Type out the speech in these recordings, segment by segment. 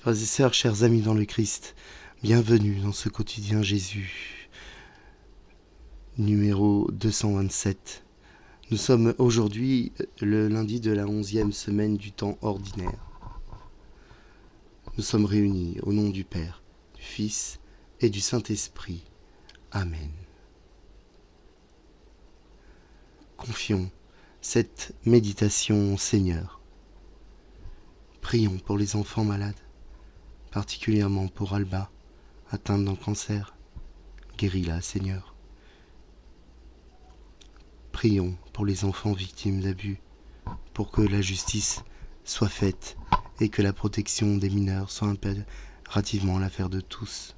Frères et sœurs, chers amis dans le Christ, bienvenue dans ce quotidien Jésus, numéro 227. Nous sommes aujourd'hui le lundi de la 11e semaine du temps ordinaire. Nous sommes réunis au nom du Père, du Fils et du Saint-Esprit. Amen. Confions cette méditation au Seigneur. Prions pour les enfants malades, particulièrement pour Alba, atteinte d'un cancer. Guéris-la, Seigneur. Prions pour les enfants victimes d'abus, pour que la justice soit faite et que la protection des mineurs soit impérativement l'affaire de tous.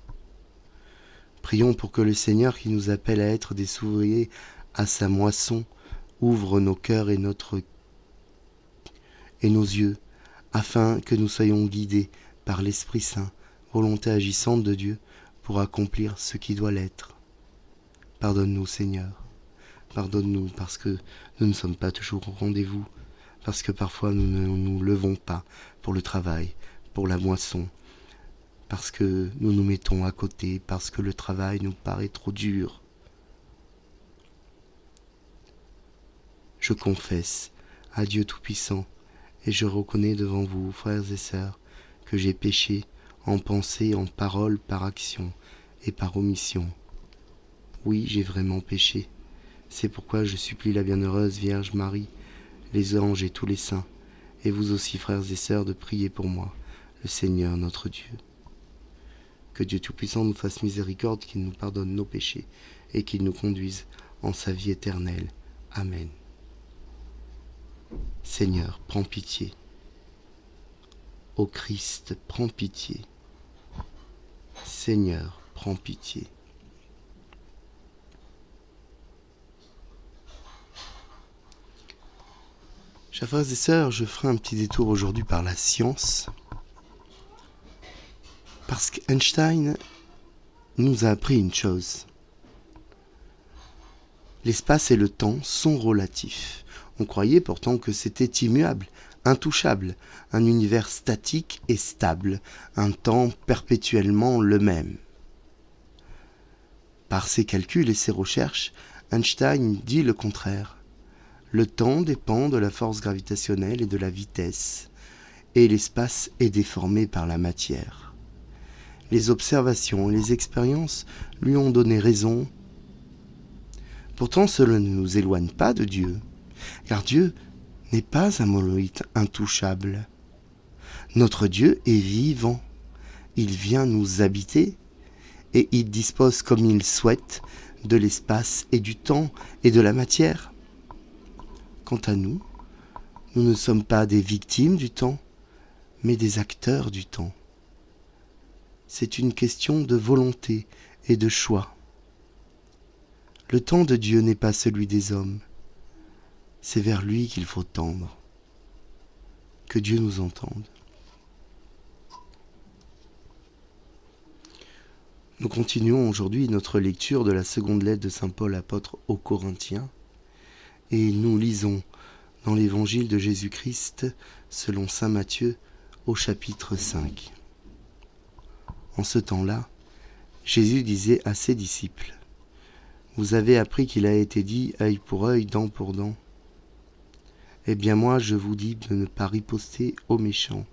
Prions pour que le Seigneur, qui nous appelle à être des ouvriers à sa moisson, ouvre nos cœurs et nos yeux, afin que nous soyons guidés par l'Esprit Saint, volonté agissante de Dieu, pour accomplir ce qui doit l'être. Pardonne-nous, Seigneur. Pardonne-nous parce que nous ne sommes pas toujours au rendez-vous, parce que parfois nous ne nous levons pas pour le travail, pour la moisson, parce que nous nous mettons à côté, parce que le travail nous paraît trop dur. Je confesse à Dieu Tout-Puissant et je reconnais devant vous, frères et sœurs, que j'ai péché en pensée, en parole, par action et par omission. Oui, j'ai vraiment péché. C'est pourquoi je supplie la bienheureuse Vierge Marie, les anges et tous les saints, et vous aussi, frères et sœurs, de prier pour moi, le Seigneur notre Dieu. Que Dieu Tout-Puissant nous fasse miséricorde, qu'il nous pardonne nos péchés et qu'il nous conduise en sa vie éternelle. Amen. Seigneur, prends pitié. Ô Christ, prends pitié. Seigneur, prends pitié. Chers frères et sœurs, je ferai un petit détour aujourd'hui par la science, parce qu'Einstein nous a appris une chose. L'espace et le temps sont relatifs. On croyait pourtant que c'était immuable, intouchable, un univers statique et stable, un temps perpétuellement le même. Par ses calculs et ses recherches, Einstein dit le contraire. Le temps dépend de la force gravitationnelle et de la vitesse, et l'espace est déformé par la matière. Les observations et les expériences lui ont donné raison. Pourtant, cela ne nous éloigne pas de Dieu, car Dieu n'est pas un monolithe intouchable. Notre Dieu est vivant. Il vient nous habiter et il dispose comme il souhaite de l'espace et du temps et de la matière. Quant à nous, nous ne sommes pas des victimes du temps, mais des acteurs du temps. C'est une question de volonté et de choix. Le temps de Dieu n'est pas celui des hommes. C'est vers lui qu'il faut tendre. Que Dieu nous entende. Nous continuons aujourd'hui notre lecture de la seconde lettre de saint Paul apôtre aux Corinthiens et nous lisons dans l'évangile de Jésus-Christ selon saint Matthieu au chapitre 5. En ce temps-là, Jésus disait à ses disciples : « Vous avez appris qu'il a été dit œil pour œil, dent pour dent. Eh bien moi je vous dis de ne pas riposter aux méchants.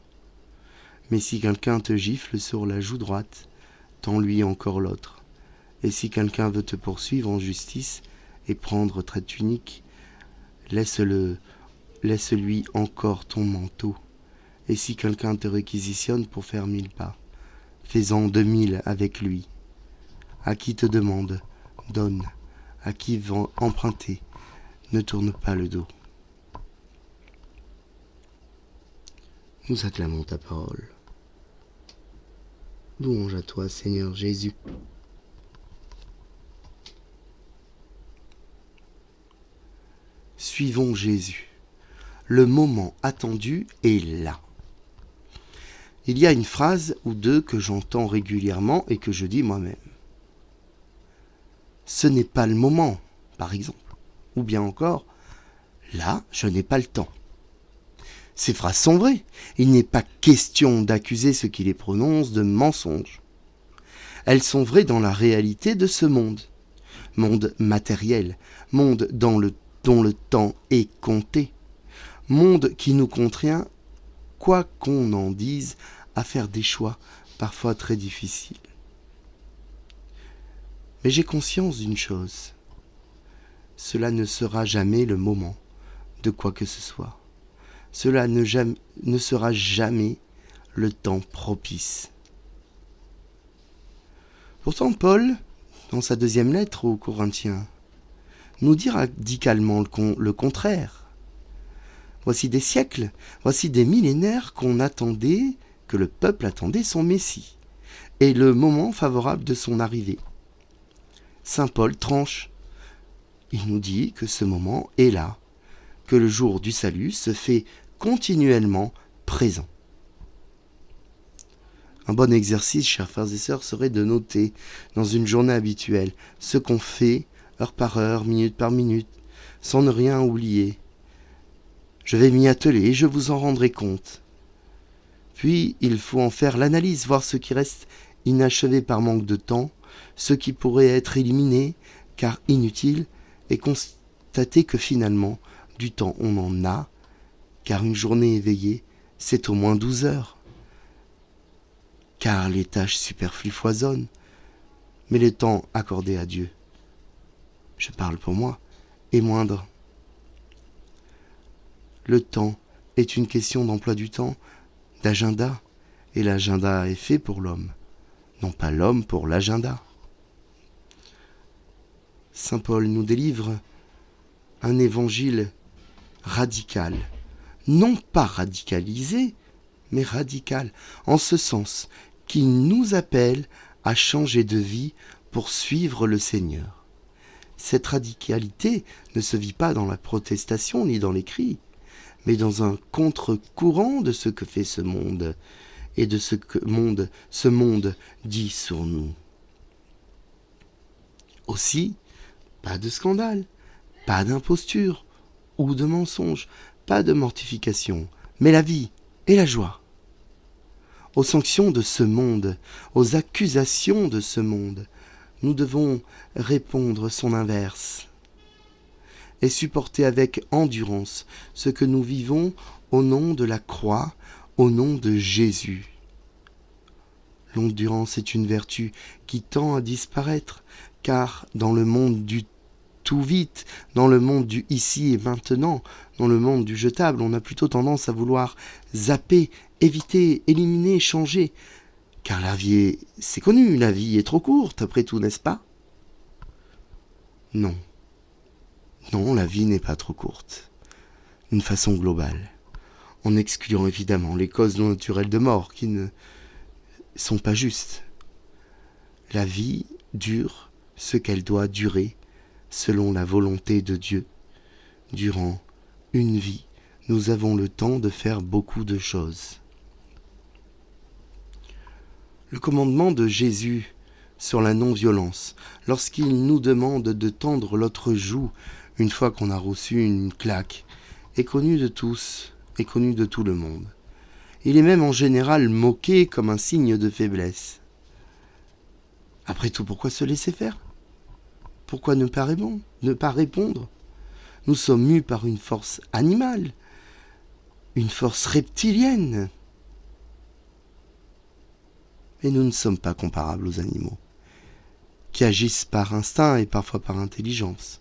Mais si quelqu'un te gifle sur la joue droite, tends-lui encore l'autre. Et si quelqu'un veut te poursuivre en justice et prendre ta tunique, laisse-lui encore ton manteau. Et si quelqu'un te réquisitionne pour faire 1000 pas, fais-en 2000 avec lui. À qui te demande, donne. À qui va emprunter, ne tourne pas le dos. » Nous acclamons ta parole. Louange à toi, Seigneur Jésus. Suivons Jésus. Le moment attendu est là. Il y a une phrase ou deux que j'entends régulièrement et que je dis moi-même. Ce n'est pas le moment, par exemple. Ou bien encore, là, je n'ai pas le temps. Ces phrases sont vraies. Il n'est pas question d'accuser ceux qui les prononcent de mensonges. Elles sont vraies dans la réalité de ce monde. Monde matériel, monde dont le temps est compté. Monde qui nous contraint, quoi qu'on en dise, à faire des choix parfois très difficiles. Mais j'ai conscience d'une chose. Cela ne sera jamais le moment de quoi que ce soit. Cela ne sera jamais le temps propice. Pourtant, Paul, dans sa deuxième lettre aux Corinthiens, nous dit radicalement le contraire. Voici des siècles, voici des millénaires que le peuple attendait son Messie, et le moment favorable de son arrivée. Saint Paul tranche. Il nous dit que ce moment est là, que le jour du salut se fait continuellement présent. Un bon exercice, chers frères et sœurs, serait de noter dans une journée habituelle ce qu'on fait, heure par heure, minute par minute, sans ne rien oublier. Je vais m'y atteler et je vous en rendrai compte. Puis, il faut en faire l'analyse, voir ce qui reste inachevé par manque de temps, ce qui pourrait être éliminé, car inutile, et constater que finalement, du temps on en a, car une journée éveillée, c'est au moins 12 heures. Car les tâches superflues foisonnent, mais le temps accordé à Dieu, je parle pour moi, est moindre. Le temps est une question d'emploi du temps, d'agenda, et l'agenda est fait pour l'homme, non pas l'homme pour l'agenda. Saint Paul nous délivre un évangile radical, non pas radicalisé, mais radical, en ce sens qu'il nous appelle à changer de vie pour suivre le Seigneur. Cette radicalité ne se vit pas dans la protestation ni dans les cris, mais dans un contre-courant de ce que fait ce monde et de ce que ce monde dit sur nous. Aussi, pas de scandale, pas d'imposture ou de mensonge, pas de mortification, mais la vie et la joie. Aux sanctions de ce monde, aux accusations de ce monde, nous devons répondre son inverse et supporter avec endurance ce que nous vivons au nom de la croix, au nom de Jésus. L'endurance est une vertu qui tend à disparaître, car dans le monde du tout vite, dans le monde du ici et maintenant, dans le monde du jetable, on a plutôt tendance à vouloir zapper, éviter, éliminer, changer. Car c'est connu, la vie est trop courte, après tout, n'est-ce pas? Non. Non, la vie n'est pas trop courte. D'une façon globale. En excluant évidemment les causes non naturelles de mort qui ne sont pas justes. La vie dure ce qu'elle doit durer selon la volonté de Dieu. Durant une vie, nous avons le temps de faire beaucoup de choses. Le commandement de Jésus sur la non-violence, lorsqu'il nous demande de tendre l'autre joue une fois qu'on a reçu une claque, est connu de tous, est connu de tout le monde. Il est même en général moqué comme un signe de faiblesse. Après tout, pourquoi se laisser faire? Pourquoi ne pas répondre? Nous sommes mus par une force animale, une force reptilienne. Mais nous ne sommes pas comparables aux animaux, qui agissent par instinct et parfois par intelligence.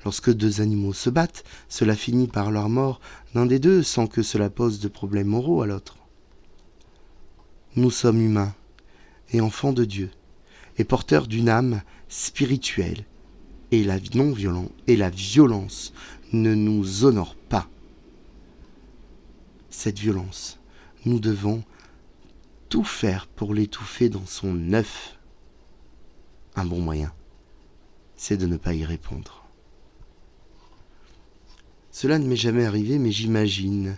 Lorsque deux animaux se battent, cela finit par leur mort l'un des deux sans que cela pose de problèmes moraux à l'autre. Nous sommes humains et enfants de Dieu, et porteurs d'une âme spirituelle, et la violence ne nous honore pas. Cette violence, nous devons tout faire pour l'étouffer dans son œuf. Un bon moyen, c'est de ne pas y répondre. Cela ne m'est jamais arrivé, mais j'imagine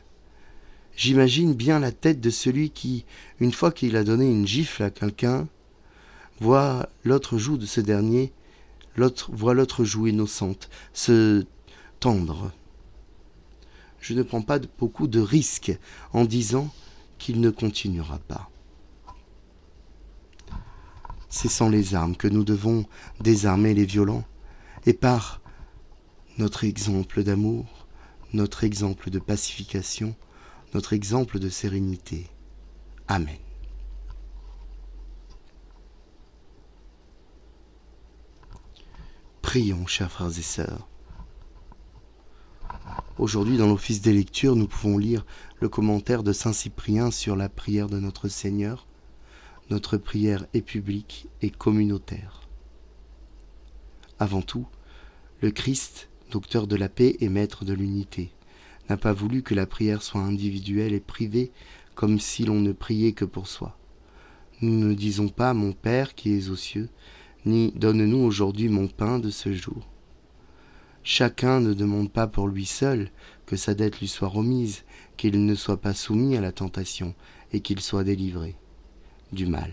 bien la tête de celui qui, une fois qu'il a donné une gifle à quelqu'un, voit l'autre joue de ce dernier, voit l'autre joue innocente se tendre. je ne prends pas beaucoup de risques en disant qu'il ne continuera pas. C'est sans les armes que nous devons désarmer les violents, et par notre exemple d'amour, notre exemple de pacification, notre exemple de sérénité. Amen. Prions, chers frères et sœurs. Aujourd'hui, dans l'office des lectures, nous pouvons lire le commentaire de Saint Cyprien sur la prière de notre Seigneur. Notre prière est publique et communautaire. Avant tout, le Christ, docteur de la paix et maître de l'unité, n'a pas voulu que la prière soit individuelle et privée, comme si l'on ne priait que pour soi. Nous ne disons pas « Mon Père qui es aux cieux », ni « Donne-nous aujourd'hui mon pain de ce jour ». Chacun ne demande pas pour lui seul que sa dette lui soit remise, qu'il ne soit pas soumis à la tentation et qu'il soit délivré du mal.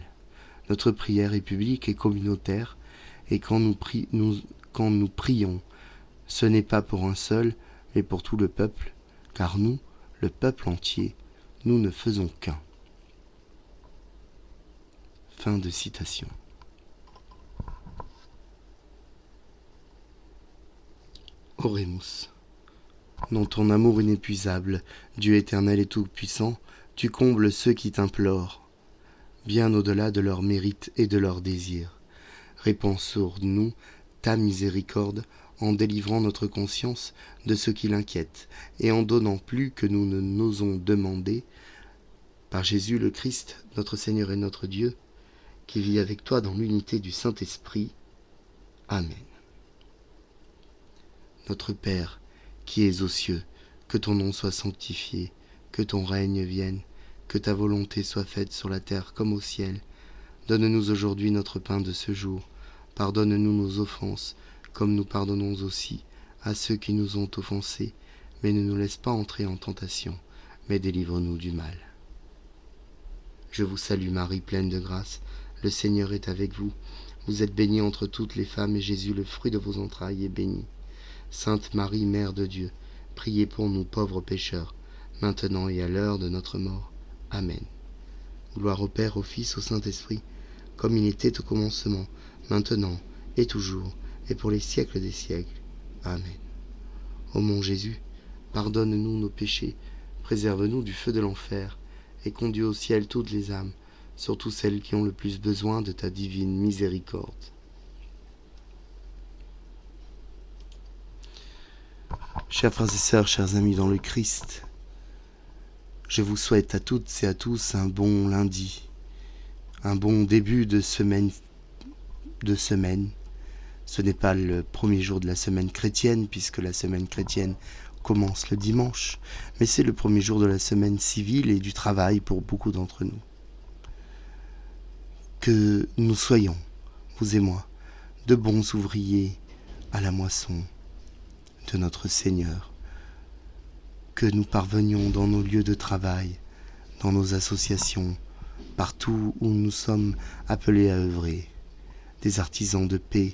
Notre prière est publique et communautaire, et quand nous prions, ce n'est pas pour un seul, mais pour tout le peuple, car nous, le peuple entier, nous ne faisons qu'un. Fin de citation. Oremus. Dans ton amour inépuisable, Dieu éternel et tout-puissant, tu combles ceux qui t'implorent, bien au-delà de leurs mérites et de leurs désirs. Répands sur nous ta miséricorde en délivrant notre conscience de ce qui l'inquiète et en donnant plus que nous ne n'osons demander, par Jésus le Christ, notre Seigneur et notre Dieu, qui vit avec toi dans l'unité du Saint-Esprit. Amen. Notre Père, qui es aux cieux, que ton nom soit sanctifié, que ton règne vienne, que ta volonté soit faite sur la terre comme au ciel. Donne-nous aujourd'hui notre pain de ce jour. Pardonne-nous nos offenses, comme nous pardonnons aussi à ceux qui nous ont offensés, mais ne nous laisse pas entrer en tentation, mais délivre-nous du mal. Je vous salue Marie, pleine de grâce, le Seigneur est avec vous. Vous êtes bénie entre toutes les femmes, et Jésus, le fruit de vos entrailles, est béni. Sainte Marie, Mère de Dieu, priez pour nous pauvres pécheurs, maintenant et à l'heure de notre mort. Amen. Gloire au Père, au Fils, au Saint-Esprit, comme il était au commencement, maintenant et toujours, et pour les siècles des siècles. Amen. Ô mon Jésus, pardonne-nous nos péchés, préserve-nous du feu de l'enfer, et conduis au ciel toutes les âmes, surtout celles qui ont le plus besoin de ta divine miséricorde. Chers frères et sœurs, chers amis dans le Christ, je vous souhaite à toutes et à tous un bon lundi, un bon début de semaine. Ce n'est pas le premier jour de la semaine chrétienne, puisque la semaine chrétienne commence le dimanche, mais c'est le premier jour de la semaine civile et du travail pour beaucoup d'entre nous. Que nous soyons, vous et moi, de bons ouvriers à la moisson de notre Seigneur, que nous parvenions dans nos lieux de travail, dans nos associations, partout où nous sommes appelés à œuvrer, des artisans de paix,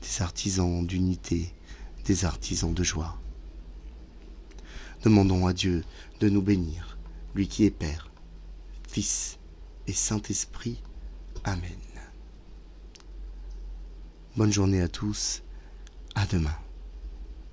des artisans d'unité, des artisans de joie. Demandons à Dieu de nous bénir, lui qui est Père, Fils et Saint-Esprit. Amen. Bonne journée à tous, à demain.